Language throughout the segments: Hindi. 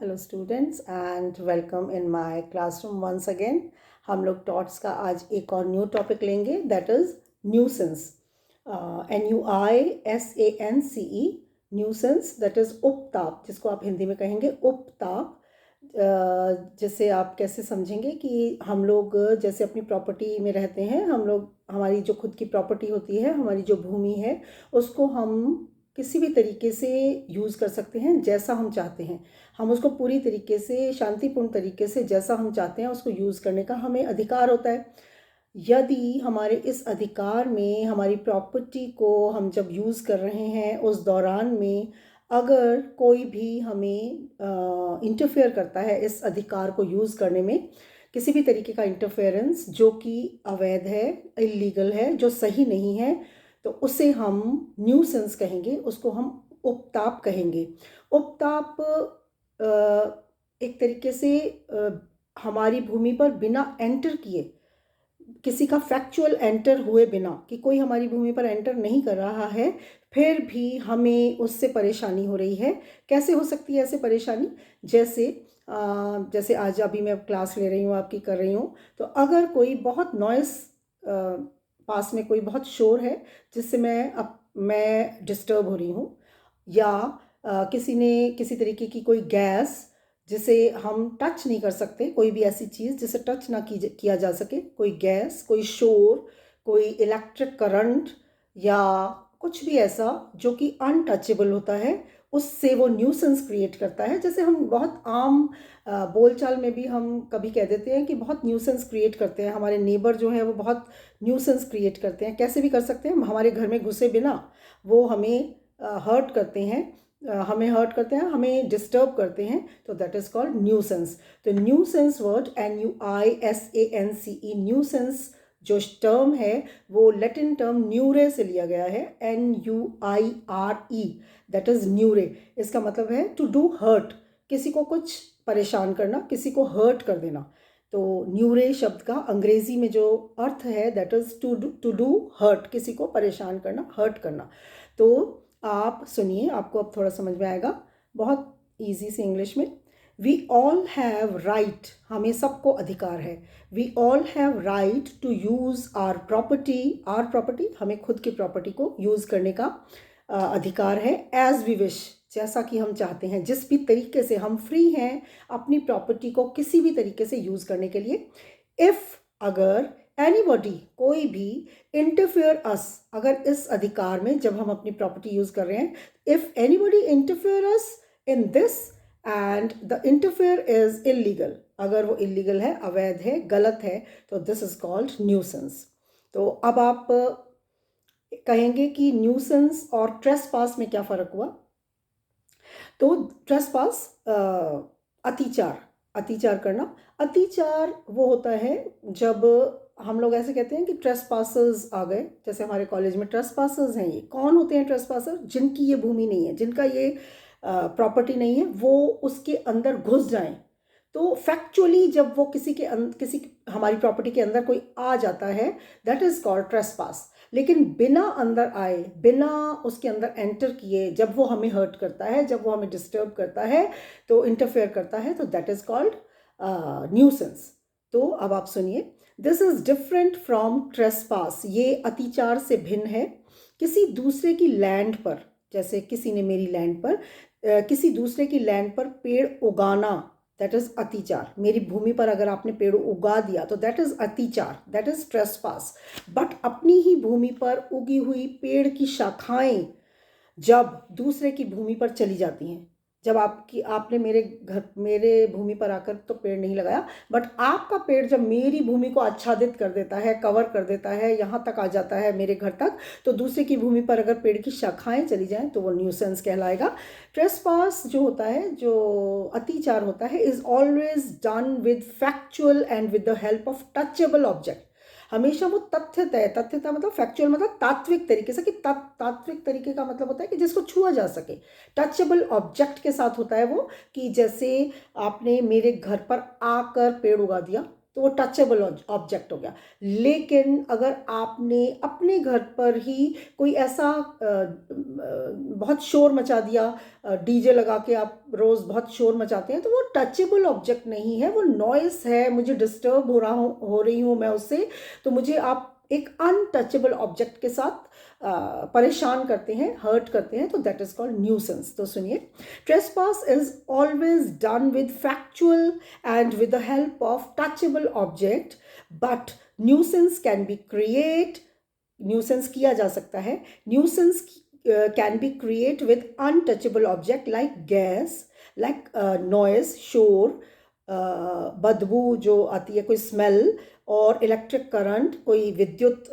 Hello students and welcome in my classroom once again. हम लोग टॉट्स का आज एक और न्यू टॉपिक लेंगे, that is nuisance. NUISANCE, nuisance, that is उपताप, जिसको आप हिंदी में कहेंगे उपताप। जैसे आप कैसे समझेंगे कि हम लोग जैसे अपनी प्रॉपर्टी में रहते हैं, हम लोग हमारी जो खुद की प्रॉपर्टी होती है, हमारी जो भूमि है, उसको हम किसी भी तरीके से यूज़ कर सकते हैं जैसा हम चाहते हैं। हम उसको पूरी तरीके से शांतिपूर्ण तरीके से जैसा हम चाहते हैं उसको यूज़ करने का हमें अधिकार होता है। यदि हमारे इस अधिकार में हमारी प्रॉपर्टी को हम जब यूज़ कर रहे हैं उस दौरान में अगर कोई भी हमें इंटरफेयर करता है इस अधिकार को यूज़ करने में, किसी भी तरीके का इंटरफेरेंस जो कि अवैध है, इलीगल है, जो सही नहीं है, तो उसे हम न्यूसेंस कहेंगे, उसको हम उपताप कहेंगे। उपताप एक तरीके से हमारी भूमि पर बिना एंटर किए, किसी का फैक्चुअल एंटर हुए बिना, कि कोई हमारी भूमि पर एंटर नहीं कर रहा है, फिर भी हमें उससे परेशानी हो रही है। कैसे हो सकती है ऐसे परेशानी? जैसे आज अभी मैं क्लास ले रही हूँ, आपकी कर रही हूँ, तो अगर कोई बहुत नॉइस, पास में कोई बहुत शोर है जिससे मैं डिस्टर्ब हो रही हूँ, या किसी ने किसी तरीके की कोई गैस जिसे हम टच नहीं कर सकते, कोई भी ऐसी चीज़ जिसे टच ना किया जा सके, कोई गैस, कोई शोर, कोई इलेक्ट्रिक करंट, या कुछ भी ऐसा जो कि अनटचेबल होता है, उससे वो न्यूसेंस क्रिएट करता है। जैसे हम बहुत आम बोलचाल में भी हम कभी कह देते हैं कि बहुत न्यूसेंस क्रिएट करते हैं, हमारे नेबर जो है वो बहुत न्यूसेंस क्रिएट करते हैं। कैसे भी कर सकते हैं, हमारे घर में घुसे बिना वो हमें हर्ट करते हैं, हमें डिस्टर्ब करते हैं, तो दैट इज़ कॉल्ड न्यूसेंस। तो न्यूसेंस वर्ड NUISANCE, न्यूसेंस जो टर्म है वो लैटिन टर्म न्यूरे से लिया गया है, NUIRE, दैट इज़ न्यूरे। इसका मतलब है टू डू हर्ट, किसी को कुछ परेशान करना, किसी को हर्ट कर देना। तो न्यूरे शब्द का अंग्रेजी में जो अर्थ है that is to do hurt, किसी को परेशान करना, हर्ट करना। तो आप सुनिए, आपको अब थोड़ा समझ में आएगा, बहुत ईजी से इंग्लिश में। वी ऑल हैव राइट, हमें सबको अधिकार है। We all have right to use our property, हमें खुद की प्रॉपर्टी को यूज़ करने का अधिकार है, एज वी विश, जैसा कि हम चाहते हैं, जिस भी तरीके से हम फ्री हैं अपनी प्रॉपर्टी को किसी भी तरीके से यूज़ करने के लिए। इफ़, अगर, एनीबॉडी, कोई भी, इंटरफेयर अस, अगर इस अधिकार में जब हम अपनी प्रॉपर्टी यूज़ कर रहे हैं, if anybody interfere us in this and the interfere is illegal, अगर वो इलीगल है, अवैध है, गलत है, तो दिस इज़ कॉल्ड न्यूसेंस। तो अब आप कहेंगे कि न्यूसेंस और ट्रेसपास में क्या फ़र्क हुआ? तो ट्रेसपास अतिचार करना। अतिचार वो होता है जब हम लोग ऐसे कहते हैं कि ट्रेसपासर्स आ गए, जैसे हमारे कॉलेज में ट्रेसपासर्स हैं। ये कौन होते हैं ट्रेसपासर? जिनकी ये भूमि नहीं है, जिनका ये प्रॉपर्टी नहीं है, वो उसके अंदर घुस जाएं। तो फैक्चुअली जब वो किसी हमारी प्रॉपर्टी के अंदर कोई आ जाता है, दैट इज़ कॉल्ड ट्रेसपास। लेकिन बिना अंदर आए, बिना उसके अंदर एंटर किए, जब वो हमें हर्ट करता है, जब वो हमें डिस्टर्ब करता है, तो इंटरफेयर करता है, तो दैट इज़ कॉल्ड न्यूसेंस। तो अब आप सुनिए, this is different from trespass, ये अतिचार से भिन्न है। किसी दूसरे की लैंड पर, जैसे किसी ने मेरी लैंड पर, किसी दूसरे की लैंड पर पेड़ उगाना, दैट इज़ अतिचार। मेरी भूमि पर अगर आपने पेड़ उगा दिया तो दैट इज़ अतिचार, दैट इज़ ट्रेसपास। बट अपनी ही भूमि पर उगी हुई पेड़ की शाखाएं जब दूसरे की भूमि पर चली जाती हैं, जब आपने मेरे भूमि पर आकर तो पेड़ नहीं लगाया, बट आपका पेड़ जब मेरी भूमि को आच्छादित कर देता है, कवर कर देता है, यहाँ तक आ जाता है मेरे घर तक, तो दूसरे की भूमि पर अगर पेड़ की शाखाएं चली जाएं तो वो न्यूसेंस कहलाएगा। ट्रेसपास जो होता है, जो अतिचार होता है, is always done with factual and with the help of touchable object. हमेशा वो तथ्यता मतलब फैक्चुअल मतलब तात्विक तरीके से, कि तात्विक तरीके का मतलब होता है कि जिसको छुआ जा सके। टचेबल ऑब्जेक्ट के साथ होता है वो, कि जैसे आपने मेरे घर पर आकर पेड़ उगा दिया, तो वो टचेबल ऑब्जेक्ट हो गया। लेकिन अगर आपने अपने घर पर ही कोई ऐसा बहुत शोर मचा दिया, डीजे लगा के आप रोज़ बहुत शोर मचाते हैं, तो वो टचेबल ऑब्जेक्ट नहीं है, वो नॉइस है, मुझे डिस्टर्ब हो रही हूँ मैं उससे, तो मुझे आप एक अनटचेबल ऑब्जेक्ट के साथ परेशान करते हैं, हर्ट करते हैं, तो दैट इज कॉल्ड न्यूसेंस। तो सुनिए, trespass is always done with factual and with the help of touchable object, but nuisance can be nuisance किया जा सकता है, nuisance can be create with untouchable object like gas, like noise, शोर, बदबू जो आती है, कोई स्मेल, और इलेक्ट्रिक करंट, कोई विद्युत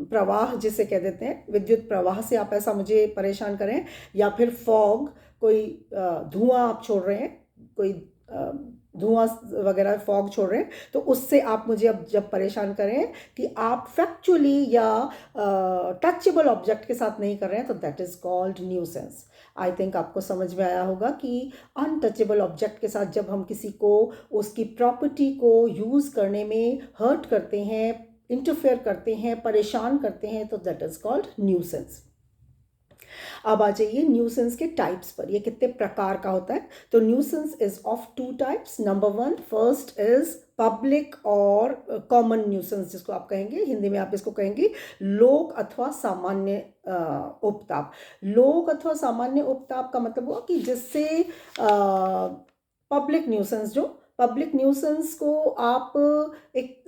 प्रवाह जिसे कह देते हैं, विद्युत प्रवाह से आप ऐसा मुझे परेशान करें, या फिर फॉग, कोई धुआं आप छोड़ रहे हैं, कोई धुआं वगैरह फॉग छोड़ रहे हैं, तो उससे आप मुझे अब जब परेशान करें कि आप फैक्चुअली या टचेबल ऑब्जेक्ट के साथ नहीं कर रहे हैं, तो that is called nuisance. I think आपको समझ में आया होगा कि अनटचेबल ऑब्जेक्ट के साथ जब हम किसी को उसकी प्रॉपर्टी को यूज़ करने में हर्ट करते हैं, इंटरफेयर करते हैं, परेशान करते हैं, तो दैट इज कॉल्ड न्यूसेंस। अब आ जाइए न्यूसेंस के टाइप्स पर, ये कितने प्रकार का होता है। तो nuisance is of two types. Number one, first is public और कॉमन न्यूसेंस, जिसको आप कहेंगे, हिंदी में आप इसको कहेंगे लोक अथवा सामान्य उपताप। लोक अथवा सामान्य उपताप का मतलब हुआ कि जिससे पब्लिक न्यूसेंस, जो पब्लिक न्यूसेंस को आप एक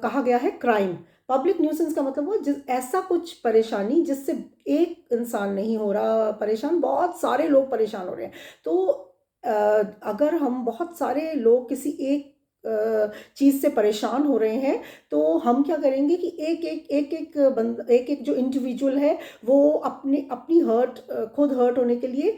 कहा गया है क्राइम। पब्लिक न्यूसेंस का मतलब हुआ ऐसा कुछ परेशानी जिससे एक इंसान नहीं हो रहा परेशान, बहुत सारे लोग परेशान हो रहे हैं। तो अगर हम बहुत सारे लोग किसी एक चीज़ से परेशान हो रहे हैं, तो हम क्या करेंगे कि एक एक जो इंडिविजुअल है वो अपनी खुद हर्ट होने के लिए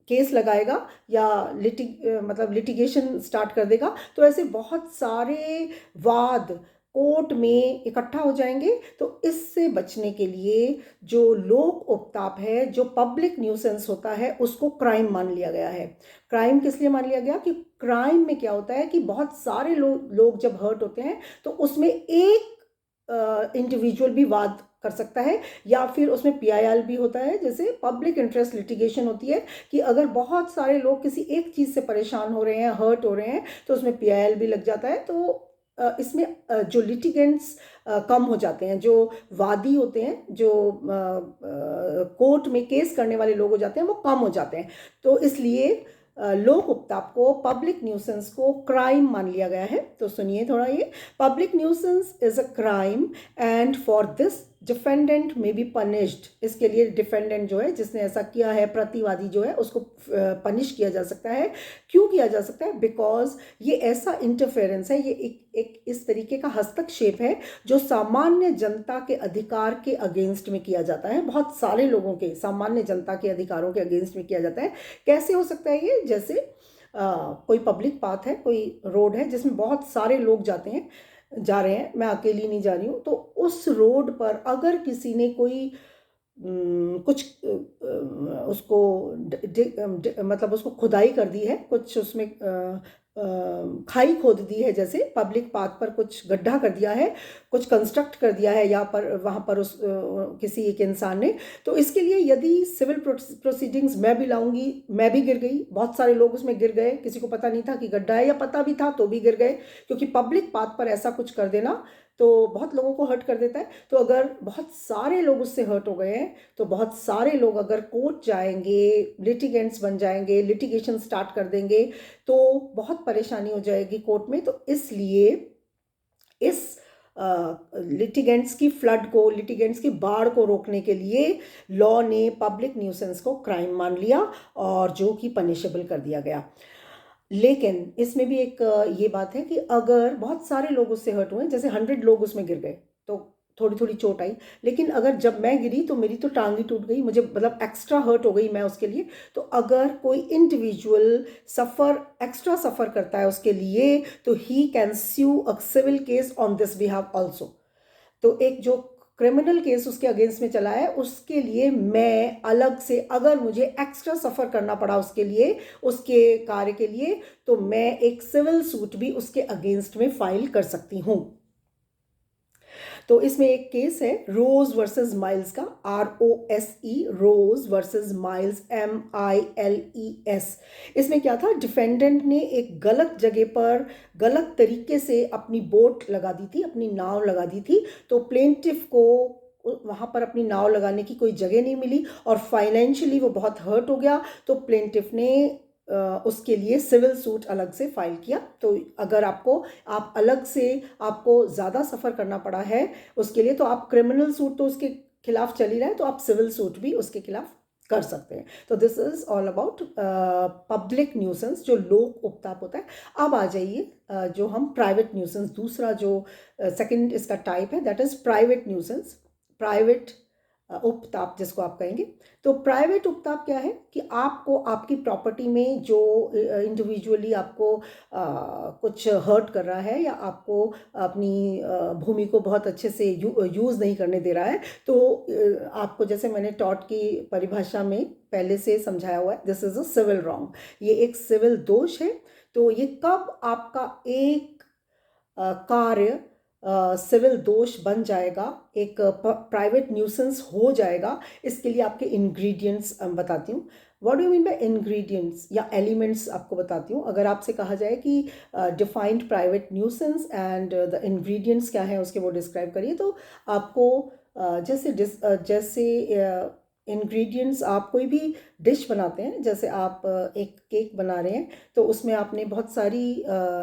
केस लगाएगा या मतलब लिटिगेशन स्टार्ट कर देगा। तो ऐसे बहुत सारे वाद कोर्ट में इकट्ठा हो जाएंगे। तो इससे बचने के लिए जो लोक उपताप है, जो पब्लिक न्यूसेंस होता है, उसको क्राइम मान लिया गया है। क्राइम किस लिए मान लिया गया कि क्राइम में क्या होता है कि बहुत सारे लोग जब हर्ट होते हैं, तो उसमें एक इंडिविजुअल भी वाद कर सकता है, या फिर उसमें पीआईएल भी होता है, जैसे पब्लिक इंटरेस्ट लिटिगेशन होती है, कि अगर बहुत सारे लोग किसी एक चीज़ से परेशान हो रहे हैं, हर्ट हो रहे हैं, तो उसमें पीआईएल भी लग जाता है। तो इसमें जो लिटिगेंट्स कम हो जाते हैं, जो वादी होते हैं, जो कोर्ट में केस करने वाले लोग हो जाते हैं, वो कम हो जाते हैं। तो इसलिए लोक उपताप को, पब्लिक न्यूसेंस को क्राइम मान लिया गया है। तो सुनिए थोड़ा, ये public nuisance is a crime and for this defendant में बी पनिश्ड। इसके लिए डिफेंडेंट जो है, जिसने ऐसा किया है, प्रतिवादी जो है, उसको पनिश किया जा सकता है। क्यों किया जा सकता है? बिकॉज ये ऐसा इंटरफेरेंस है, ये एक इस तरीके का हस्तक्षेप है जो सामान्य जनता के अधिकार के अगेंस्ट में किया जाता है, बहुत सारे लोगों के, सामान्य जनता के अधिकारों के अगेंस्ट में किया जाता है। कैसे हो सकता है ये? जैसे कोई पब्लिक पाथ है, कोई रोड है जिसमें बहुत सारे लोग जा रहे हैं, मैं अकेली नहीं जा रही हूँ, तो उस रोड पर अगर किसी ने कोई कुछ उसको मतलब उसको खुदाई कर दी है, कुछ उसमें खाई खोद दी है, जैसे पब्लिक पाथ पर कुछ गड्ढा कर दिया है, कुछ कंस्ट्रक्ट कर दिया है, या पर वहाँ पर उस किसी एक इंसान ने, तो इसके लिए यदि सिविल प्रोसीडिंग्स मैं भी लाऊंगी, मैं भी गिर गई, बहुत सारे लोग उसमें गिर गए, किसी को पता नहीं था कि गड्ढा है, या पता भी था तो भी गिर गए, क्योंकि पब्लिक पाथ पर ऐसा कुछ कर देना तो बहुत लोगों को हर्ट कर देता है। तो अगर बहुत सारे लोग उससे हर्ट हो गए हैं, तो बहुत सारे लोग अगर कोर्ट जाएंगे, लिटिगेंट्स बन जाएंगे, लिटिगेशन स्टार्ट कर देंगे, तो बहुत परेशानी हो जाएगी कोर्ट में। तो इसलिए इस लिटिगेंट्स की फ्लड को, लिटिगेंट्स की बाढ़ को रोकने के लिए लॉ ने पब्लिक न्यूसेंस को क्राइम मान लिया, और जो कि पनिशेबल कर दिया गया। लेकिन इसमें भी एक ये बात है कि अगर बहुत सारे लोग उससे हर्ट हुए, जैसे 100 लोग उसमें गिर गए, तो थोड़ी थोड़ी चोट आई, लेकिन अगर जब मैं गिरी तो मेरी तो टांग ही टूट गई, मुझे मतलब एक्स्ट्रा हर्ट हो गई मैं उसके लिए। तो अगर कोई इंडिविजुअल एक्स्ट्रा सफ़र करता है उसके लिए, तो he can sue a civil case on this behalf also. तो एक जो क्रिमिनल केस उसके अगेंस्ट में चला है, उसके लिए मैं अलग से, अगर मुझे एक्स्ट्रा सफ़र करना पड़ा उसके लिए, उसके कार्य के लिए, तो मैं एक सिविल सूट भी उसके अगेंस्ट में फाइल कर सकती हूँ। तो इसमें एक केस है रोज वर्सेस माइल्स का, ROSE, रोज वर्सेस माइल्स, MILES। इसमें क्या था, डिफेंडेंट ने एक गलत जगह पर गलत तरीके से अपनी बोट लगा दी थी, अपनी नाव लगा दी थी। तो प्लेंटिफ को वहाँ पर अपनी नाव लगाने की कोई जगह नहीं मिली और फाइनेंशियली वो बहुत हर्ट हो गया। तो प्लेंटिफ ने उसके लिए सिविल सूट अलग से फाइल किया। तो अगर आप अलग से आपको ज़्यादा सफ़र करना पड़ा है उसके लिए, तो आप क्रिमिनल सूट तो उसके खिलाफ चल ही रहा है, तो आप सिविल सूट भी उसके खिलाफ कर सकते हैं। तो this is all about public nuisance, जो लोक उपताप होता है। अब आ जाइए जो हम प्राइवेट न्यूसेंस, दूसरा जो सेकंड इसका टाइप है, that is private nuisance, private उपताप जिसको आप कहेंगे। तो प्राइवेट उपताप क्या है कि आपको आपकी प्रॉपर्टी में जो इंडिविजुअली आपको कुछ हर्ट कर रहा है या आपको अपनी भूमि को बहुत अच्छे से यूज़ नहीं करने दे रहा है, तो आपको, जैसे मैंने टॉट की परिभाषा में पहले से समझाया हुआ है, this is a civil wrong, ये एक सिविल दोष है। तो ये कब आपका एक कार्य सिविल दोष बन जाएगा, एक प्राइवेट न्यूसेंस हो जाएगा, इसके लिए आपके इंग्रेडिएंट्स बताती हूँ। What do you mean by ingredients या एलिमेंट्स आपको बताती हूँ। अगर आपसे कहा जाए कि defined private nuisance and the ingredients क्या है उसके, वो डिस्क्राइब करिए, तो आपको जैसे इंग्रेडिएंट्स, आप कोई भी डिश बनाते हैं, जैसे आप एक केक बना रहे हैं, तो उसमें आपने बहुत सारी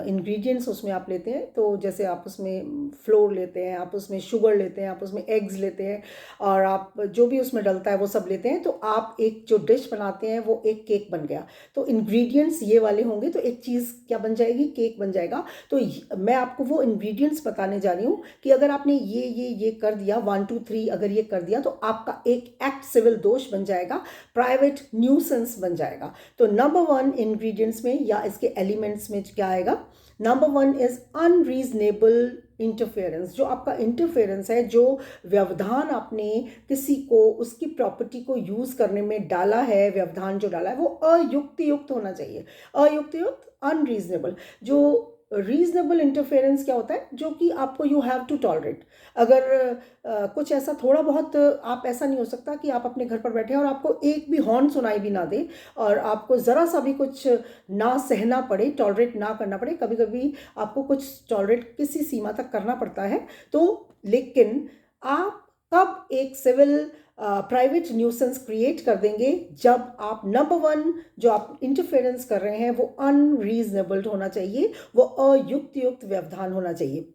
इंग्रेडिएंट्स उसमें आप लेते हैं। तो जैसे आप उसमें फ्लोर लेते हैं, आप उसमें शुगर लेते हैं, आप उसमें एग्स लेते हैं, और आप जो भी उसमें डलता है वो सब लेते हैं, तो आप एक जो डिश बनाते हैं वो एक केक बन गया। तो इंग्रेडिएंट्स ये वाले होंगे, तो एक चीज़ क्या बन जाएगी, केक बन जाएगा। तो मैं आपको वो इंग्रेडिएंट्स बताने जा रही हूँ कि अगर आपने ये कर दिया, 1 2 3 अगर ये कर दिया, तो आपका एक एक्ट सिविल दोष बन जाएगा, प्राइवेट न्यूसेंस बन जाएगा। तो नंबर 1 इंग्रेडिएंट्स में या इसके एलिमेंट्स में क्या आएगा, नंबर 1 इज अनरीजनेबल इंटरफेरेंस। जो आपका इंटरफेरेंस है, जो व्यवधान आपने किसी को उसकी प्रॉपर्टी को यूज करने में डाला है, व्यवधान जो डाला है वो अयुक्तियुक्त होना चाहिए। अयुक्तियुक्त, अनरीजनेबल। जो रीजनेबल इंटरफेरेंस क्या होता है, जो कि आपको यू हैव टू टॉलरेट। अगर कुछ ऐसा थोड़ा बहुत, आप ऐसा नहीं हो सकता कि आप अपने घर पर बैठे और आपको एक भी हॉर्न सुनाई भी ना दे और आपको ज़रा सा भी कुछ ना सहना पड़े, टॉलरेट ना करना पड़े। कभी कभी आपको कुछ टॉलरेट किसी सीमा तक करना पड़ता है। तो लेकिन आप कब एक सिविल प्राइवेट न्यूसेंस क्रिएट कर देंगे, जब आप नंबर 1 जो आप इंटरफेरेंस कर रहे हैं वो अनरीजनेबल होना चाहिए, वो अयुक्तियुक्त व्यवधान होना चाहिए।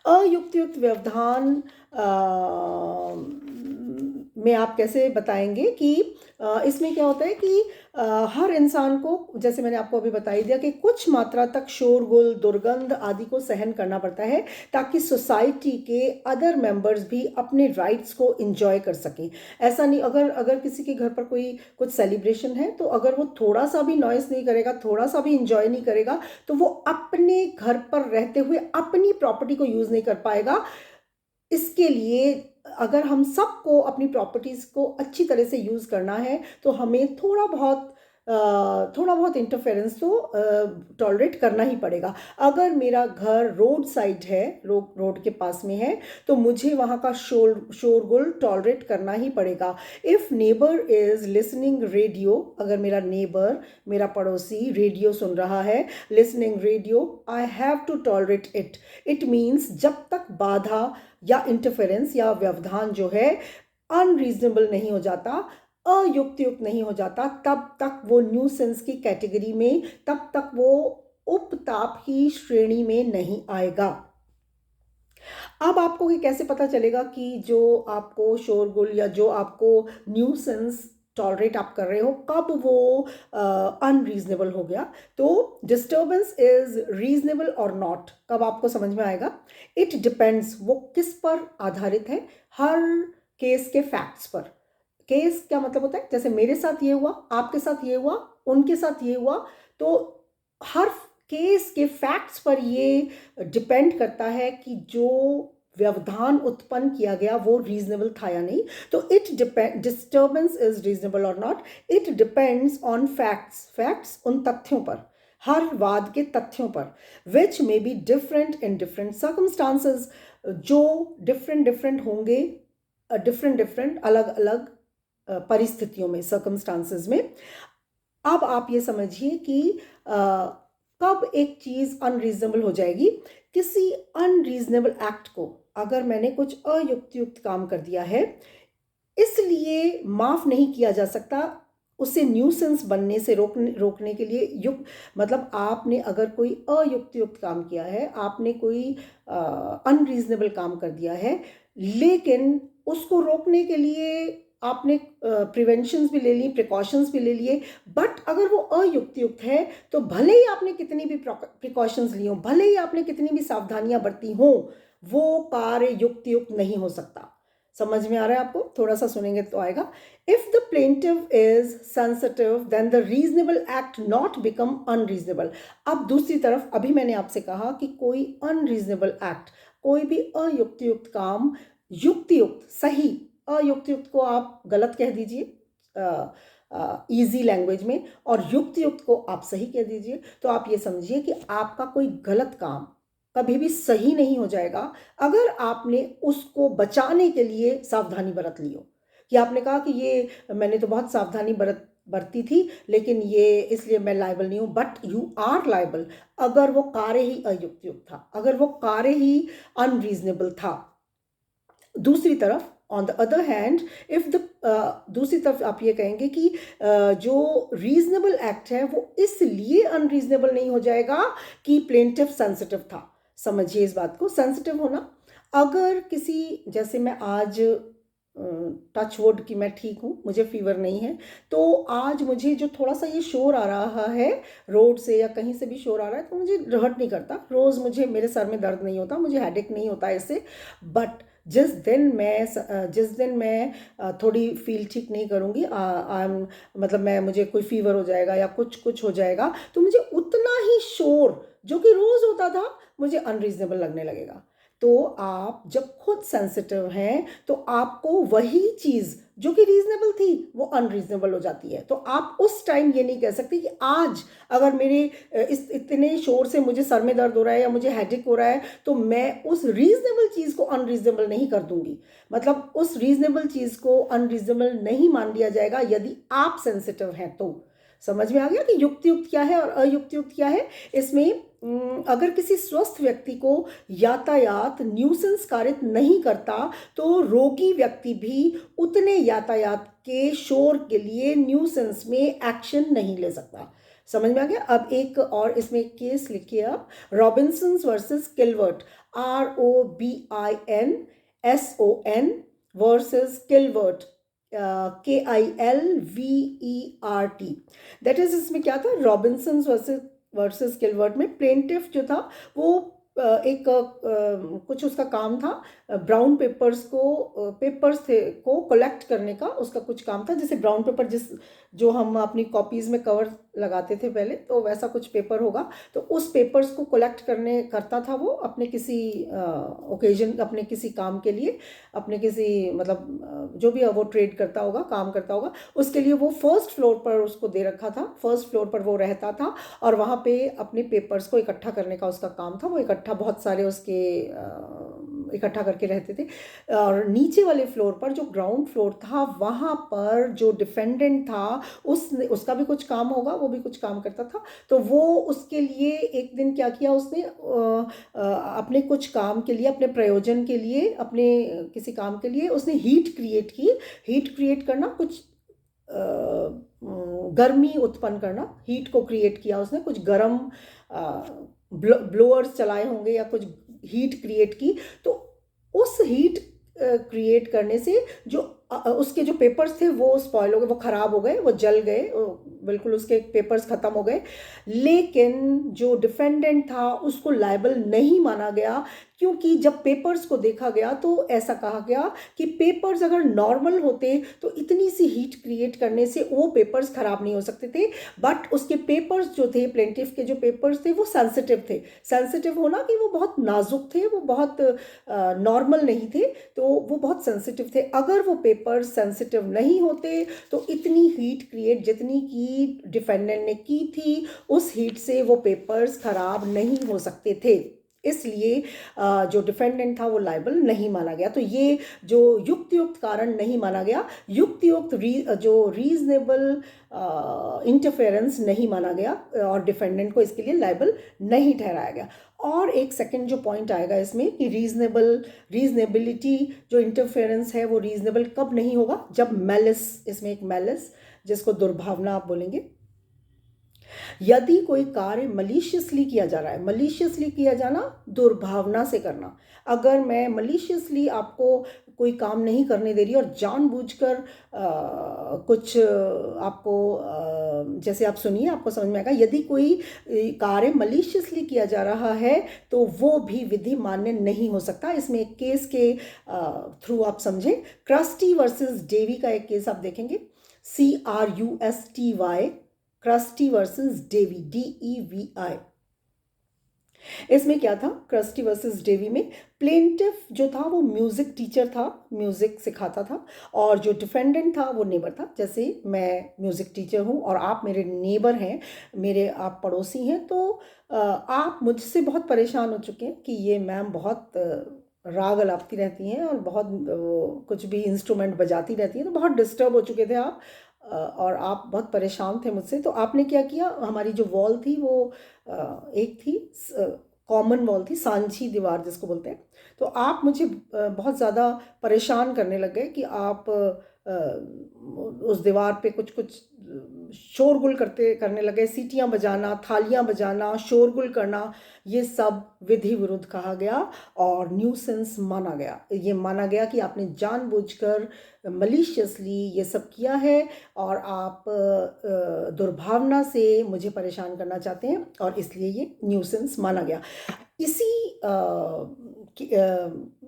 अयुक्तियुक्त व्यवधान में आप कैसे बताएंगे कि इसमें क्या होता है कि हर इंसान को, जैसे मैंने आपको अभी बता ही दिया, कि कुछ मात्रा तक शोरगुल, दुर्गंध आदि को सहन करना पड़ता है ताकि सोसाइटी के अदर मेंबर्स भी अपने राइट्स को एंजॉय कर सकें। ऐसा नहीं, अगर किसी के घर पर कोई कुछ सेलिब्रेशन है, तो अगर वो थोड़ा सा भी नॉइस नहीं करेगा, थोड़ा सा भी इंजॉय नहीं करेगा, तो वो अपने घर पर रहते हुए अपनी प्रॉपर्टी को यूज़ नहीं कर पाएगा। इसके लिए अगर हम सबको अपनी प्रॉपर्टीज़ को अच्छी तरह से यूज़ करना है, तो हमें थोड़ा बहुत इंटरफेरेंस तो टॉलरेट करना ही पड़ेगा। अगर मेरा घर रोड साइड है, रोड के पास में है, तो मुझे वहाँ का शोरगुल टॉलरेट करना ही पड़ेगा। If neighbour is listening radio, अगर मेरा पड़ोसी रेडियो सुन रहा है, listening radio, I have to tolerate it. It means जब तक बाधा या इंटरफेरेंस या व्यवधान जो है अनरीजनेबल नहीं हो जाता, अयुक्तियुक्त नहीं हो जाता, तब तक वो न्यूसेंस की कैटेगरी में, तब तक वो उपताप की श्रेणी में नहीं आएगा। अब आपको ये कैसे पता चलेगा कि जो आपको शोरगुल या जो आपको न्यूसेंस टॉलरेट आप कर रहे हो, कब वो अनरीजनेबल हो गया? तो डिस्टर्बेंस इज रीजनेबल और नॉट, कब आपको समझ में आएगा? इट डिपेंड्स, वो किस पर आधारित है? हर केस के फैक्ट्स पर। केस क्या मतलब होता है, जैसे मेरे साथ ये हुआ, आपके साथ ये हुआ, उनके साथ ये हुआ, तो हर केस के फैक्ट्स पर ये डिपेंड करता है कि जो व्यवधान उत्पन्न किया गया वो रीजनेबल था या नहीं। तो डिस्टर्बेंस इज रीजनेबल और not, it depends on facts, facts उन तथ्यों पर, हर वाद के तथ्यों पर, which may be different in different circumstances, जो डिफरेंट डिफरेंट होंगे डिफरेंट डिफरेंट अलग अलग परिस्थितियों में, सर्कमस्टांसेस में। अब आप ये समझिए कि कब एक चीज़ अनरीजनेबल हो जाएगी। किसी अनरीजनेबल एक्ट को अगर मैंने कुछ अयुक्तियुक्त काम कर दिया है, इसलिए माफ़ नहीं किया जा सकता, उसे न्यूसेंस बनने से रोकने के लिए मतलब आपने अगर कोई अयुक्तियुक्त काम किया है, आपने कोई अनरीजनेबल काम कर दिया है, लेकिन उसको रोकने के लिए आपने प्रिवेंशंस भी ले ली, प्रिकॉशंस भी ले लिए, बट अगर वो अयुक्तियुक्त है तो भले ही आपने कितनी भी प्रिकॉशंस ली हो, भले ही आपने कितनी भी सावधानियां बरती हो, वो कार्य युक्तियुक्त नहीं हो सकता। समझ में आ रहा है आपको? थोड़ा सा सुनेंगे तो आएगा। If the plaintiff is sensitive then the reasonable act not become unreasonable. अब दूसरी तरफ, अभी मैंने आपसे कहा कि कोई अनरीजनेबल एक्ट, कोई भी अयुक्तियुक्त काम, युक्तियुक्त सही, अयुक्तियुक्त को आप गलत कह दीजिए इजी लैंग्वेज में, और युक्तियुक्त को आप सही कह दीजिए। तो आप ये समझिए कि आपका कोई गलत काम कभी भी सही नहीं हो जाएगा अगर आपने उसको बचाने के लिए सावधानी बरत ली हो। कि आपने कहा कि ये मैंने तो बहुत सावधानी बरती थी, लेकिन ये इसलिए मैं लायबल नहीं हूँ, बट यू आर लायबल अगर वो कार्य ही अयुक्तियुक्त था, अगर वो कार्य ही अनरीजनेबल था। दूसरी तरफ on the other hand, if the दूसरी तरफ आप ये कहेंगे कि जो रीजनेबल एक्ट है वो इसलिए अनरीजनेबल नहीं हो जाएगा कि प्लेंटिव सेंसिटिव था। समझिए इस बात को, सेंसिटिव होना। अगर किसी, जैसे मैं आज टच वुड कि मैं ठीक हूँ, मुझे फीवर नहीं है, तो आज मुझे जो थोड़ा सा ये शोर आ रहा है रोड से या कहीं से भी शोर आ रहा है, तो मुझे हर्ट नहीं करता। रोज़ मुझे, मेरे सर में दर्द नहीं होता, मुझे हेडेक नहीं होता इससे। बट जिस दिन मैं थोड़ी फील ठीक नहीं करूँगी, मतलब मुझे कोई फीवर हो जाएगा या कुछ हो जाएगा, तो मुझे उतना ही शोर जो कि रोज़ होता था मुझे अनरीजनेबल लगने लगेगा। तो आप जब खुद सेंसिटिव हैं तो आपको वही चीज़ जो कि रीजनेबल थी वो अनरीजनेबल हो जाती है। तो आप उस टाइम ये नहीं कह सकते कि आज अगर मेरे इस इतने शोर से मुझे सर में दर्द हो रहा है या मुझे हेडेक हो रहा है, तो मैं उस रीजनेबल चीज़ को अनरीजनेबल नहीं कर दूंगी। मतलब उस रीजनेबल चीज़ को अनरीजनेबल नहीं मान लिया जाएगा यदि आप सेंसिटिव हैं। तो समझ में आ गया कि युक्तियुक्त क्या है और अयुक्तियुक्त क्या है। इसमें अगर किसी स्वस्थ व्यक्ति को यातायात न्यूसेंस कारित नहीं करता, तो रोगी व्यक्ति भी उतने यातायात के शोर के लिए न्यूसेंस में एक्शन नहीं ले सकता। समझ में आ गया। अब एक और इसमें एक केस लिखिए आप, Robinsons versus Kilvert, ROBINSON versus Kilvert, KILVERT। That is, इसमें क्या था, रॉबिन्सन्स वर्सेस किलवर्ट में प्लेंटिफ जो था वो एक कुछ उसका काम था, ब्राउन पेपर्स थे को कलेक्ट करने का, उसका कुछ काम था। जैसे ब्राउन पेपर जो हम अपनी कॉपीज़ में कवर लगाते थे पहले, तो वैसा कुछ पेपर होगा। तो उस पेपर्स को कलेक्ट करता था वो अपने किसी ओकेजन, अपने किसी काम के लिए, अपने किसी मतलब जो भी वो ट्रेड करता होगा, काम करता होगा, उसके लिए वो फर्स्ट फ्लोर पर उसको दे रखा था। फर्स्ट फ्लोर पर वो रहता था और वहाँ पे अपने पेपर्स को इकट्ठा करने का उसका काम था। वो बहुत सारे उसके इकट्ठा करके रहते थे। और नीचे वाले फ्लोर पर, जो ग्राउंड फ्लोर था, वहाँ पर जो डिफेंडेंट था उसका भी कुछ काम होगा, वो भी कुछ काम करता था। तो वो उसके लिए एक दिन क्या किया उसने, अपने कुछ काम के लिए, अपने प्रयोजन के लिए, अपने किसी काम के लिए उसने हीट क्रिएट की। हीट क्रिएट करना, कुछ गर्मी उत्पन्न करना, हीट को क्रिएट किया उसने, कुछ गर्म ब्लोअर्स चलाए होंगे या कुछ हीट क्रिएट की। तो उस हीट क्रिएट करने से जो उसके जो पेपर्स थे वो स्पॉइल हो गए, वो ख़राब हो गए, वो जल गए, बिल्कुल उसके पेपर्स ख़त्म हो गए। लेकिन जो डिफेंडेंट था उसको लायबल नहीं माना गया, क्योंकि जब पेपर्स को देखा गया तो ऐसा कहा गया कि पेपर्स अगर नॉर्मल होते तो इतनी सी हीट क्रिएट करने से वो पेपर्स ख़राब नहीं हो सकते थे। बट उसके पेपर्स जो थे, प्लेंटिफ के जो पेपर्स थे, वो सेंसिटिव थे। सेंसिटिव होना कि वो बहुत नाजुक थे, वो बहुत नॉर्मल नहीं थे, तो वो बहुत सेंसिटिव थे। अगर वो पेपर्स सेंसिटिव नहीं होते तो इतनी हीट क्रिएट जितनी की डिफेंडेंट ने की थी, उस हीट से वो पेपर्स खराब नहीं हो सकते थे। इसलिए जो डिफेंडेंट था वो लायबल नहीं माना गया। तो ये जो युक्त कारण नहीं माना गया, जो रीजनेबल इंटरफेरेंस नहीं माना गया और डिफेंडेंट को इसके लिए लायबल नहीं ठहराया गया। और एक सेकंड जो पॉइंट आएगा इसमें कि रीजनेबिलिटी जो इंटरफेरेंस है वो रीजनेबल कब नहीं होगा, जब मैलिस, इसमें एक मैलिस जिसको दुर्भावना आप बोलेंगे, यदि कोई कार्य मलिशियसली किया जा रहा है। मलिशियसली किया जाना, दुर्भावना से करना। अगर मैं मलिशियसली आपको कोई काम नहीं करने दे रही और जानबूझकर कुछ आपको जैसे आप सुनिए आपको समझ में आएगा, यदि कोई कार्य मलिशियसली किया जा रहा है तो वो भी विधि मान्य नहीं हो सकता। इसमें एक केस के थ्रू आप समझें, क्रस्टी वर्सेस डेवी का एक केस आप देखेंगे, CRUSTY, Christie versus Davey, DEVI। इसमें क्या था, क्रस्टी वर्सेस डेवी में प्लेंटिफ जो था वो म्यूजिक टीचर था, म्यूजिक सिखाता था, और जो डिफेंडेंट था वो नेबर था। जैसे मैं म्यूजिक टीचर हूँ और आप मेरे नेबर हैं, मेरे आप पड़ोसी हैं, तो आप मुझसे बहुत परेशान हो चुके हैं कि ये मैम बहुत राग अलापती रहती हैं और बहुत कुछ भी इंस्ट्रूमेंट बजाती रहती हैं, तो बहुत डिस्टर्ब हो चुके थे आप, और आप बहुत परेशान थे मुझसे। तो आपने क्या किया, हमारी जो वॉल थी वो एक थी कॉमन वॉल थी, सांझी दीवार जिसको बोलते हैं। तो आप मुझे बहुत ज़्यादा परेशान करने लग गए कि आप उस दीवार पे कुछ कुछ शोरगुल करने लगे, सीटियाँ बजाना, थालियाँ बजाना, शोरगुल करना, ये सब विधि विरुद्ध कहा गया और न्यूसेंस माना गया। ये माना गया कि आपने जानबूझकर मलिशियसली ये सब किया है और आप दुर्भावना से मुझे परेशान करना चाहते हैं, और इसलिए ये न्यूसेंस माना गया। इसी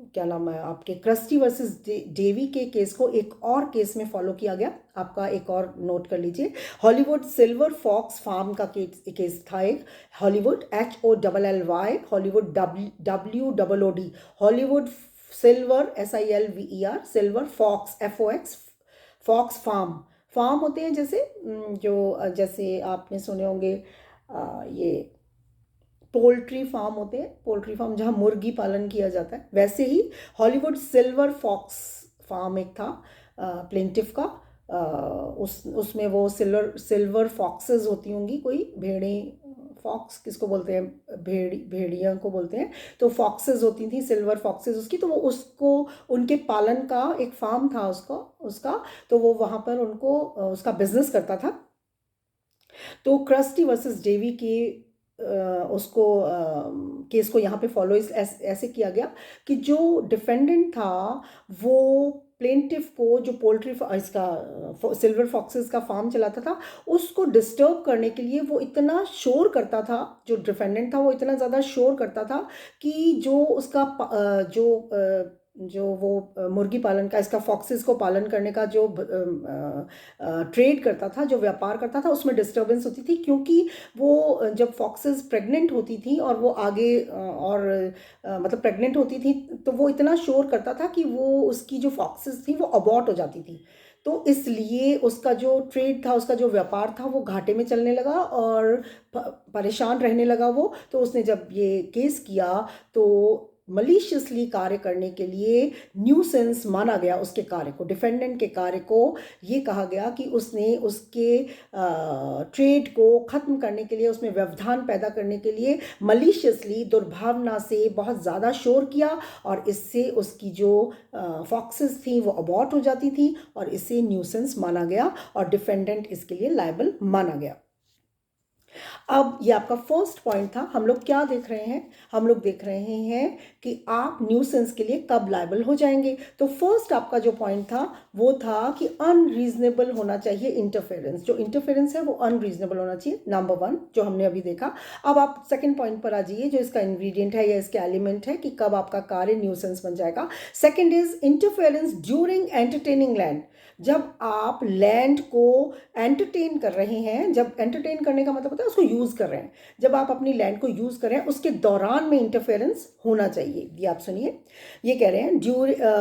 क्या नाम है आपके क्रस्टी वर्सेस डेवी के केस को एक और केस में फॉलो किया गया। आपका एक और नोट कर लीजिए, हॉलीवुड सिल्वर फॉक्स फार्म का केस था एक, Hollywood HOLLY, Hollywood WOOD, Hollywood silver SILVER, silver fox FOX, fox farm होते हैं जैसे जैसे आपने सुने होंगे ये पोल्ट्री फार्म होते हैं, पोल्ट्री फार्म जहाँ मुर्गी पालन किया जाता है, वैसे ही हॉलीवुड सिल्वर फॉक्स फार्म एक था प्लेंटिफ का। उसमें वो सिल्वर फॉक्सेस होती होंगी, कोई भेड़ें, फॉक्स किसको बोलते हैं, भेड़िया को बोलते हैं, तो फॉक्सेस होती थी, सिल्वर फॉक्सेस उसकी, तो वो उसको उनके पालन का एक फार्म था उसका, तो वो वहाँ पर उनको उसका बिजनेस करता था। तो क्रस्टी वर्सेस डेवी की उसको केस को यहाँ पे फॉलो ऐसे किया गया कि जो डिफेंडेंट था वो प्लेंटिफ को, जो पोल्ट्री इसका सिल्वर फॉक्सेस का फार्म चलाता था, उसको डिस्टर्ब करने के लिए वो इतना शोर करता था, जो डिफेंडेंट था वो इतना ज़्यादा शोर करता था कि जो उसका जो वो मुर्गी पालन का, इसका फॉक्सेस को पालन करने का जो ट्रेड करता था, जो व्यापार करता था, उसमें डिस्टर्बेंस होती थी, क्योंकि वो जब फॉक्सेस प्रेग्नेंट होती थी और वो आगे और मतलब प्रेग्नेंट होती थी, तो वो इतना शोर करता था कि वो उसकी जो फॉक्सेस थी वो अबॉर्ट हो जाती थी। तो इसलिए उसका जो ट्रेड था, उसका जो व्यापार था, वो घाटे में चलने लगा और परेशान रहने लगा वो। तो उसने जब ये केस किया तो मलिशियसली कार्य करने के लिए न्यूसेंस माना गया उसके कार्य को, डिफेंडेंट के कार्य को। ये कहा गया कि उसने उसके ट्रेड को ख़त्म करने के लिए, उसमें व्यवधान पैदा करने के लिए मलिशियसली, दुर्भावना से बहुत ज़्यादा शोर किया, और इससे उसकी जो फॉक्सेस थी वो अबॉर्ट हो जाती थी, और इसे न्यूसेंस माना गया और डिफेंडेंट इसके लिए लायबल माना गया। अब ये आपका फर्स्ट पॉइंट था। हम लोग क्या देख रहे हैं? हम लोग देख रहे हैं कि आप न्यूसेंस के लिए कब लायबल हो जाएंगे। तो फर्स्ट आपका जो पॉइंट था वो था कि अनरीजनेबल होना चाहिए इंटरफेरेंस। जो इंटरफेरेंस है वो अनरीजनेबल होना चाहिए, नंबर वन, जो हमने अभी देखा। अब आप सेकेंड पॉइंट पर आ जाइए, जो इसका इंग्रेडिएंट है या इसके एलिमेंट है कि कब आपका कार्य न्यूसेंस बन जाएगा। Second is interference during entertaining land. जब आप लैंड को एंटरटेन कर रहे हैं, जब एंटरटेन करने का मतलब होता है उसको यूज़ कर रहे हैं, जब आप अपनी लैंड को यूज़ कर रहे हैं उसके दौरान में इंटरफेरेंस होना चाहिए। ये आप सुनिए, ये कह रहे हैं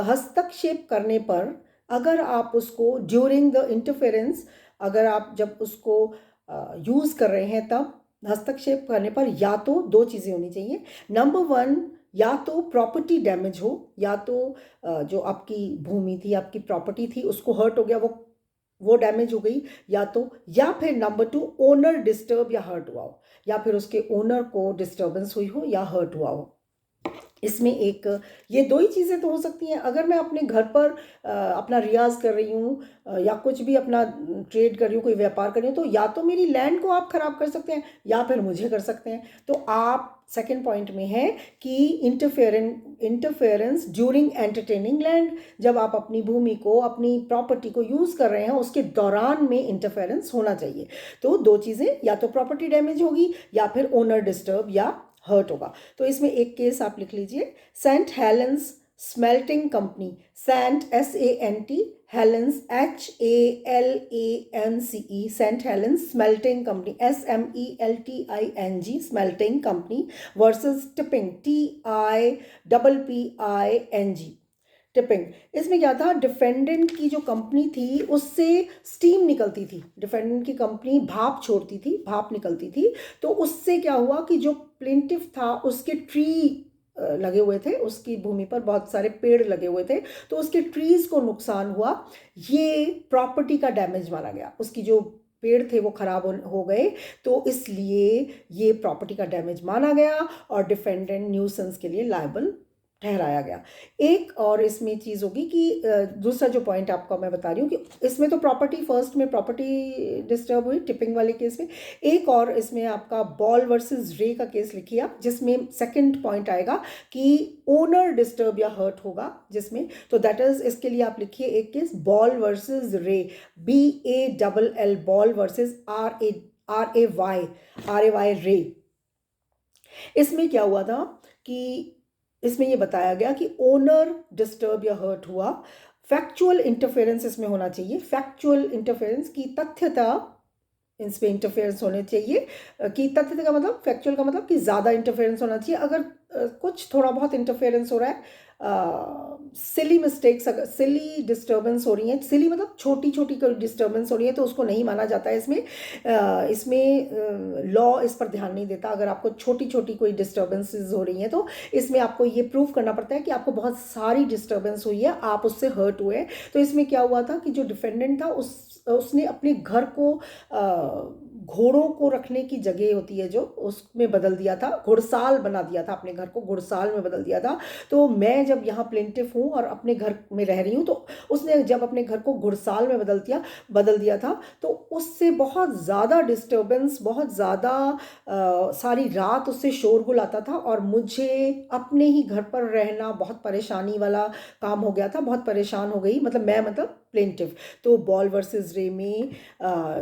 हस्तक्षेप करने पर, अगर आप उसको ड्यूरिंग द इंटरफेरेंस, अगर आप जब उसको यूज़ कर रहे हैं तब हस्तक्षेप करने पर या तो दो चीज़ें होनी चाहिए। नंबर वन, या तो प्रॉपर्टी डैमेज हो, या तो जो आपकी भूमि थी, आपकी प्रॉपर्टी थी, उसको हर्ट हो गया, वो डैमेज हो गई, या तो, या फिर नंबर टू, ओनर डिस्टर्ब या हर्ट हुआ हो, या फिर उसके ओनर को डिस्टर्बेंस हुई हो या हर्ट हुआ हो। इसमें एक, ये दो ही चीज़ें तो हो सकती हैं। अगर मैं अपने घर पर अपना रियाज कर रही हूँ या कुछ भी अपना ट्रेड कर रही हूँ, कोई व्यापार कर रही हूँ, तो या तो मेरी लैंड को आप खराब कर सकते हैं या फिर मुझे कर सकते हैं। तो आप सेकेंड पॉइंट में है कि इंटरफेरेंस ड्यूरिंग एंटरटेनिंग लैंड, जब आप अपनी भूमि को, अपनी प्रॉपर्टी को यूज़ कर रहे हैं उसके दौरान में इंटरफेरेंस होना चाहिए। तो दो चीज़ें, या तो प्रॉपर्टी डैमेज होगी या फिर ओनर डिस्टर्ब या हर्ट होगा। तो इसमें एक केस आप लिख लीजिए, Saint Helens smelting company, Saint SANT, Helens HALANCE, Saint Helens smelting company SMELTING smelting company versus Tipping TIPPING Tipping. इसमें क्या था, डिफेंडेंट की जो कंपनी थी उससे स्टीम निकलती थी, डिफेंडेंट की कंपनी भाप छोड़ती थी, भाप निकलती थी। तो उससे क्या हुआ कि जो प्लेंटिफ था उसके ट्री लगे हुए थे, उसकी भूमि पर बहुत सारे पेड़ लगे हुए थे, तो उसके ट्रीज को नुकसान हुआ। ये प्रॉपर्टी का डैमेज माना गया, उसकी जो पेड़ थे वो खराब हो गए, तो इसलिए ये प्रॉपर्टी का डैमेज माना गया और डिफेंडेंट न्यूसेंस के लिए लायबल ठहराया गया। एक और इसमें चीज़ होगी कि दूसरा जो पॉइंट आपको मैं बता रही हूँ कि इसमें तो प्रॉपर्टी, फर्स्ट में प्रॉपर्टी डिस्टर्ब हुई टिपिंग वाले केस में। एक और इसमें आपका बॉल वर्सेस रे का केस लिखिए आप, जिसमें सेकंड पॉइंट आएगा कि ओनर डिस्टर्ब या हर्ट होगा जिसमें, तो दैट इज, इसके लिए आप लिखिए एक केस, बॉल वर्सेस रे, BALL, बॉल वर्सेस RAY रे। इसमें क्या हुआ था कि इसमें ये बताया गया कि ओनर डिस्टर्ब या हर्ट हुआ। फैक्चुअल इंटरफेरेंस इसमें होना चाहिए, फैक्चुअल इंटरफेरेंस की तथ्यता, इसमें इंटरफेरेंस होने चाहिए कि तथ्यता का मतलब, फैक्चुअल का मतलब कि ज़्यादा इंटरफेरेंस होना चाहिए। अगर कुछ थोड़ा बहुत इंटरफेरेंस हो रहा है, सिली मिस्टेक्स, अगर सिली डिस्टर्बेंस हो रही है, सिली मतलब छोटी छोटी कोई डिस्टर्बेंस हो रही है, तो उसको नहीं माना जाता है इसमें। इसमें लॉ इस पर ध्यान नहीं देता। अगर आपको छोटी छोटी कोई डिस्टर्बेंसेस हो रही हैं तो इसमें आपको ये प्रूव करना पड़ता है कि आपको बहुत सारी डिस्टर्बेंस हुई है, आप उससे हर्ट हुए। तो इसमें क्या हुआ था कि जो डिफेंडेंट था उसने अपने घर को घोड़ों को रखने की जगह होती है जो, उसमें बदल दिया था, घुड़साल बना दिया था, अपने घर को घुड़साल में बदल दिया था। तो मैं जब यहाँ प्लेंटिफ हूँ और अपने घर में रह रही हूँ, तो उसने जब अपने घर को घुड़साल में बदल दिया था, तो उससे बहुत ज़्यादा डिस्टर्बेंस, बहुत ज़्यादा सारी रात उससे शोरगुल आता था और मुझे अपने ही घर पर रहना बहुत परेशानी वाला काम हो गया था, बहुत परेशान हो गई, मतलब मैं, मतलब प्लेंटिफ। तो बॉल वर्सेस रे में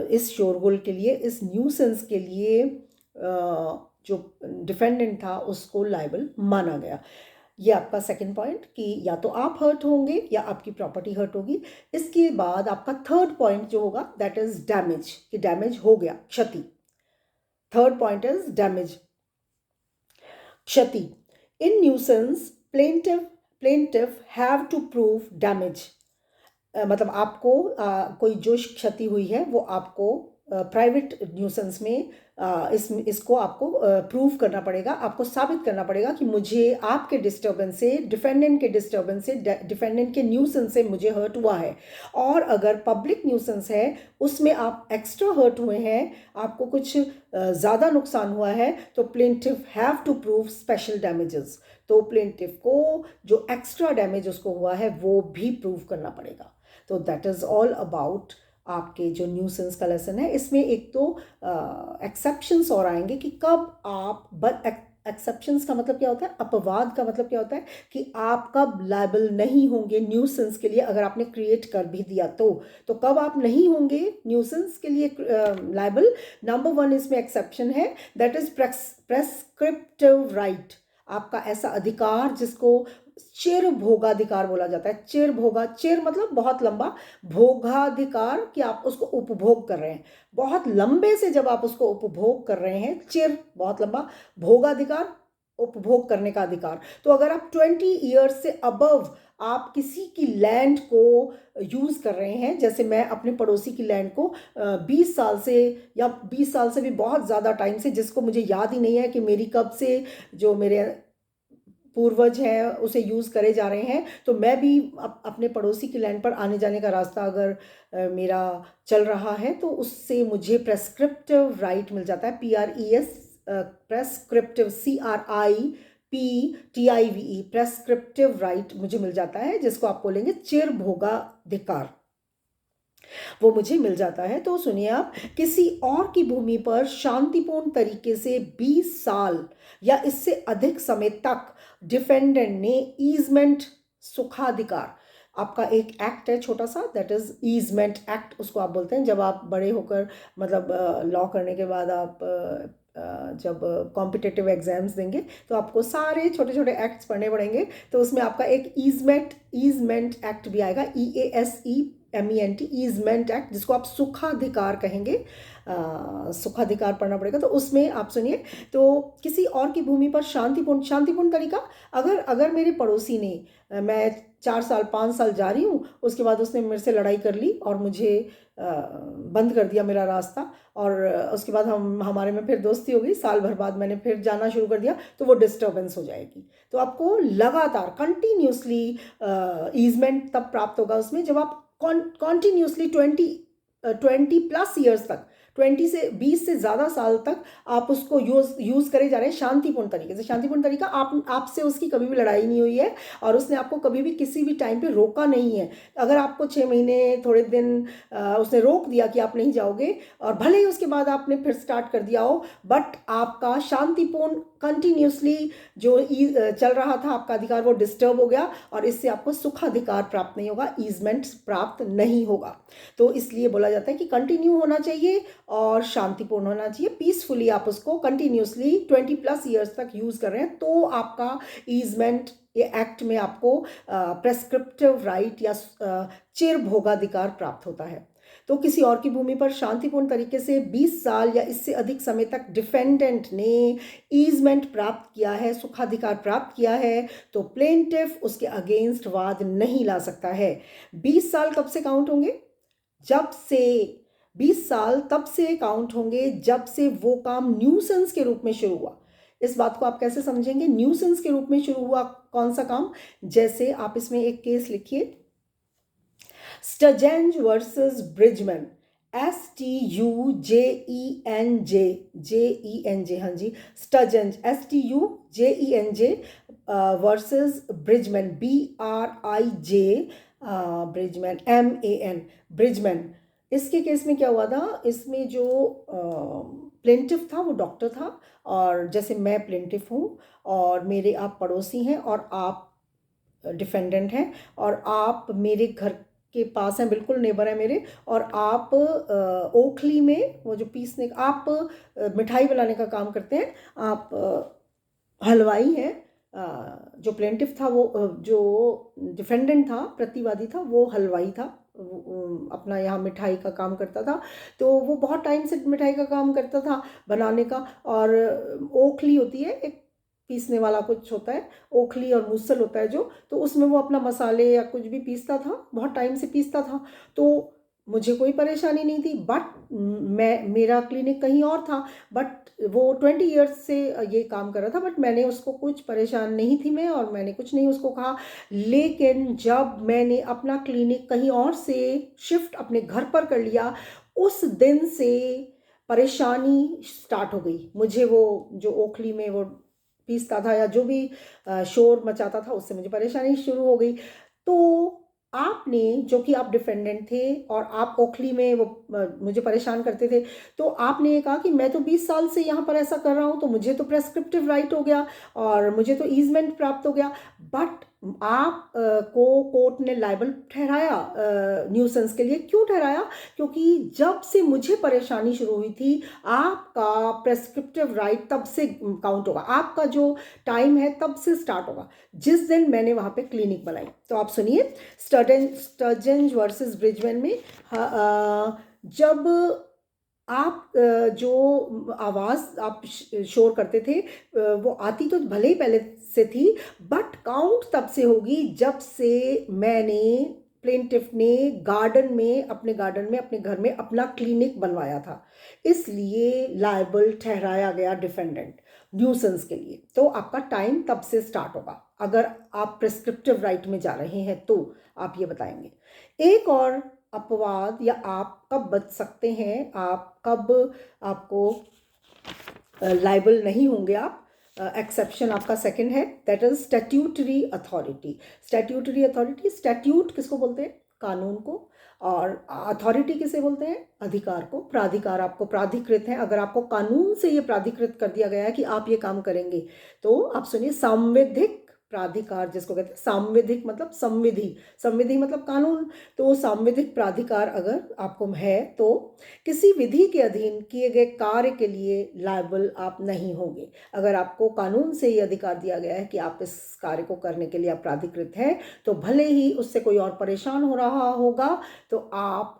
इस शोरगुल के लिए, इस न्यूसेंस के लिए जो डिफेंडेंट था उसको लायबल माना गया। ये आपका सेकंड पॉइंट कि या तो आप हर्ट होंगे या आपकी प्रॉपर्टी हर्ट होगी। इसके बाद आपका थर्ड पॉइंट जो होगा दैट इज डैमेज, कि डैमेज हो गया, क्षति। थर्ड पॉइंट इज डैमेज, क्षति। In nuisance plaintiff have to prove damage. मतलब आपको कोई जो क्षति हुई है वो आपको प्राइवेट न्यूसेंस में इसको आपको प्रूव करना पड़ेगा, आपको साबित करना पड़ेगा कि मुझे आपके डिस्टर्बेंस से, डिफेंडेंट के डिस्टर्बेंस से, डिफेंडेंट के न्यूसेंस से मुझे हर्ट हुआ है। और अगर पब्लिक न्यूसेंस है, उसमें आप एक्स्ट्रा हर्ट हुए हैं, आपको कुछ ज़्यादा नुकसान हुआ है, तो plaintiff have to prove special damages. तो प्लेंटिफ को जो एक्स्ट्रा डैमेज उसको हुआ है वो भी प्रूव करना पड़ेगा। तो दैट इज़ ऑल अबाउट आपके जो न्यूसेंस का लेसन है, इसमें एक तो एक्सेप्शंस और आएंगे कि कब आप एक्सेप्शंस का मतलब क्या होता है, अपवाद का मतलब क्या होता है कि आप कब लायबल नहीं होंगे न्यूसेंस के लिए, अगर आपने क्रिएट कर भी दिया तो कब आप नहीं होंगे न्यूसेंस के लिए लायबल। नंबर 1 इसमें एक्सेप्शन है, दैट इज प्रेस्क्रिप्टिव राइट। आपका ऐसा अधिकार जिसको चिर भोगाधिकार बोला जाता है। चिर मतलब बहुत लंबा, भोगाधिकार कि आप उसको उपभोग कर रहे हैं, बहुत लंबे से जब आप उसको उपभोग कर रहे हैं, चिर बहुत लंबा, भोगाधिकार उपभोग करने का अधिकार। तो अगर आप 20 ईयर्स से अबव आप किसी की लैंड को यूज कर रहे हैं, जैसे मैं अपने पड़ोसी की लैंड को 20 साल से या 20 साल से भी बहुत ज़्यादा टाइम से, जिसको मुझे याद ही नहीं है कि मेरी कब से जो मेरे पूर्वज हैं उसे यूज़ करे जा रहे हैं, तो मैं भी अपने पड़ोसी की लैंड पर आने जाने का रास्ता अगर मेरा चल रहा है तो उससे मुझे प्रेस्क्रिप्टिव राइट मिल जाता है। PRES prescriptive, CRIPTIVE prescriptive right मुझे मिल जाता है, जिसको आप बोलेंगे चिर भोगाधिकार, वो मुझे मिल जाता है। तो सुनिए आप, किसी और की भूमि पर शांतिपूर्ण तरीके से 20 साल या इससे अधिक समय तक डिफेंडेंट ने ईजमेंट, सुखाधिकार, आपका एक एक्ट है छोटा सा, दैट इज ईजमेंट एक्ट उसको आप बोलते हैं। जब आप बड़े होकर मतलब लॉ करने के बाद आप जब कॉम्पिटिटिव एग्जाम्स देंगे तो आपको सारे छोटे छोटे एक्ट्स पढ़ने पड़ेंगे, तो उसमें आपका एक ईजमेंट एक्ट भी आएगा, EASEMENT ईजमेंट एक्ट, जिसको आप सुखाधिकार कहेंगे। सुखाधिकार पढ़ना पड़ेगा। तो उसमें आप सुनिए, तो किसी और की भूमि पर शांतिपूर्ण तरीका, अगर मेरे पड़ोसी ने, मैं 4 साल 5 साल जा रही हूँ, उसके बाद उसने मेरे से लड़ाई कर ली और मुझे बंद कर दिया मेरा रास्ता, और उसके बाद हमारे में फिर दोस्ती हो गई, साल भर बाद मैंने फिर जाना शुरू कर दिया, तो वो डिस्टर्बेंस हो जाएगी। तो आपको लगातार कंटिन्यूसली ईजमेंट तब प्राप्त होगा उसमें जब आप कॉन्टिन्यूसली 20+ ईयर्स तक, 20 से ज़्यादा साल तक आप उसको यूज़ करे जा रहे हैं शांतिपूर्ण तरीके से। शांतिपूर्ण तरीका, आपसे उसकी कभी भी लड़ाई नहीं हुई है और उसने आपको कभी भी किसी भी टाइम पे रोका नहीं है। अगर आपको 6 महीने थोड़े दिन उसने रोक दिया कि आप नहीं जाओगे, और भले ही उसके बाद आपने फिर स्टार्ट कर दिया हो, बट आपका शांतिपूर्ण कंटिन्यूसली जो चल रहा था आपका अधिकार, वो डिस्टर्ब हो गया और इससे आपको सुखाधिकार प्राप्त नहीं होगा, ईजमेंट प्राप्त नहीं होगा। तो इसलिए बोला जाता है कि कंटिन्यू होना चाहिए और शांतिपूर्ण होना चाहिए, पीसफुली आप उसको कंटिन्यूसली 20+ ईयर्स तक यूज कर रहे हैं, तो आपका ईजमेंट ये एक्ट में आपको प्रेस्क्रिप्टिव राइट या चिर भोगाधिकार प्राप्त होता है। तो किसी और की भूमि पर शांतिपूर्ण तरीके से 20 साल या इससे अधिक समय तक डिफेंडेंट ने ईजमेंट प्राप्त किया है, सुखाधिकार प्राप्त किया है, तो प्लेंटिफ उसके अगेंस्ट वाद नहीं ला सकता है। 20 साल कब से काउंट होंगे? जब से 20 साल तब से काउंट होंगे जब से वो काम न्यूसेंस के रूप में शुरू हुआ। इस बात को आप कैसे समझेंगे? न्यूसेंस के रूप में शुरू हुआ कौन सा काम? जैसे आप इसमें एक केस लिखिए, स्टजेंज वर्सेस ब्रिजमैन, STUJENJ, हाँ जी, Sturges STUJENJ versus Bridgman, BRIJ, Bridgman MAN, Bridgman. इसके केस में क्या हुआ था, इसमें जो प्लेंटिफ था वो डॉक्टर था, और जैसे मैं प्लेंटिफ हूँ और मेरे आप पड़ोसी हैं और आप डिफेंडेंट हैं, और आप मेरे घर के पास हैं, बिल्कुल नेबर है मेरे, और आप ओखली में वो जो पीसने, आप मिठाई बनाने का काम करते हैं, आप हलवाई हैं। जो प्लेंटिफ था वो जो डिफेंडेंट था, प्रतिवादी था, वो हलवाई था, अपना यहाँ मिठाई का काम करता था। तो वो बहुत टाइम से मिठाई का काम करता था बनाने का, और ओखली होती है, एक पीसने वाला कुछ होता है, ओखली और मूसल होता है जो, तो उसमें वो अपना मसाले या कुछ भी पीसता था, बहुत टाइम से पीसता था। तो मुझे कोई परेशानी नहीं थी, बट मेरा क्लिनिक कहीं और था, बट वो 20 ईयर्स से ये काम कर रहा था, बट मैंने उसको कुछ परेशान नहीं थी मैं, और मैंने कुछ नहीं उसको कहा। लेकिन जब मैंने अपना क्लिनिक कहीं और से शिफ्ट अपने घर पर कर लिया, उस दिन से परेशानी स्टार्ट हो गई मुझे। वो जो ओखली में वो पीसता था या जो भी शोर मचाता था, उससे मुझे परेशानी शुरू हो गई। तो आपने, जो कि आप डिफेंडेंट थे और आप ओखली में वो मुझे परेशान करते थे, तो आपने ये कहा कि मैं तो 20 साल से यहाँ पर ऐसा कर रहा हूँ, तो मुझे तो प्रेस्क्रिप्टिव राइट हो गया और मुझे तो ईजमेंट प्राप्त हो गया। बट आप को कोर्ट ने लायबल ठहराया न्यूसेंस के लिए। क्यों ठहराया? क्योंकि जब से मुझे परेशानी शुरू हुई थी, आपका प्रेस्क्रिप्टिव राइट तब से काउंट होगा, आपका जो टाइम है तब से स्टार्ट होगा, जिस दिन मैंने वहाँ पे क्लिनिक बनाई। तो आप सुनिए, स्टर्जेंज वर्सेस ब्रिजमैन में जब आप जो आवाज़ आप शोर करते थे, वो आती तो भले ही पहले से थी, बट काउंट तब से होगी जब से मैंने, प्लेंटिफ ने गार्डन में, अपने गार्डन में, अपने घर में अपना क्लिनिक बनवाया था। इसलिए लायबल ठहराया गया डिफेंडेंट न्यूसेंस के लिए। तो आपका टाइम तब से स्टार्ट होगा अगर आप प्रेस्क्रिप्टिव राइट में जा रहे हैं, तो आप ये बताएंगे। एक और अपवाद, या आप कब बच सकते हैं, आप कब आपको लाइबल नहीं होंगे, आप एक्सेप्शन आपका सेकंड है, that is statutory authority. Statutory authority, statute किसको बोलते हैं? कानून को। और अथॉरिटी किसे बोलते हैं? अधिकार को। प्राधिकार आपको प्राधिकृत है, अगर आपको कानून से ये प्राधिकृत कर दिया गया है कि आप ये काम करेंगे, तो आप सुनिए, सांविधिक प्राधिकार जिसको कहते हैं, सांविधिक मतलब संविधि, संविधि मतलब कानून। तो सांविधिक प्राधिकार अगर आपको है, तो किसी विधि के अधीन किए गए कार्य के लिए लायबल आप नहीं होंगे। अगर आपको कानून से ये अधिकार दिया गया है कि आप इस कार्य को करने के लिए आप प्राधिकृत हैं, तो भले ही उससे कोई और परेशान हो रहा होगा, तो आप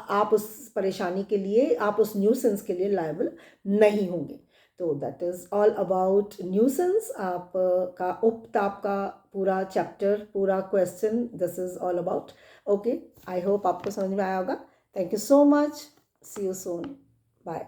आप उस परेशानी के लिए, आप उस न्यूसेंस के लिए लायबल नहीं होंगे। तो that is all about nuisance. आप का उपताप का पूरा चैप्टर, पूरा question, this is all about. Okay, I hope आपको समझ में आया होगा। Thank you so much. See you soon. Bye.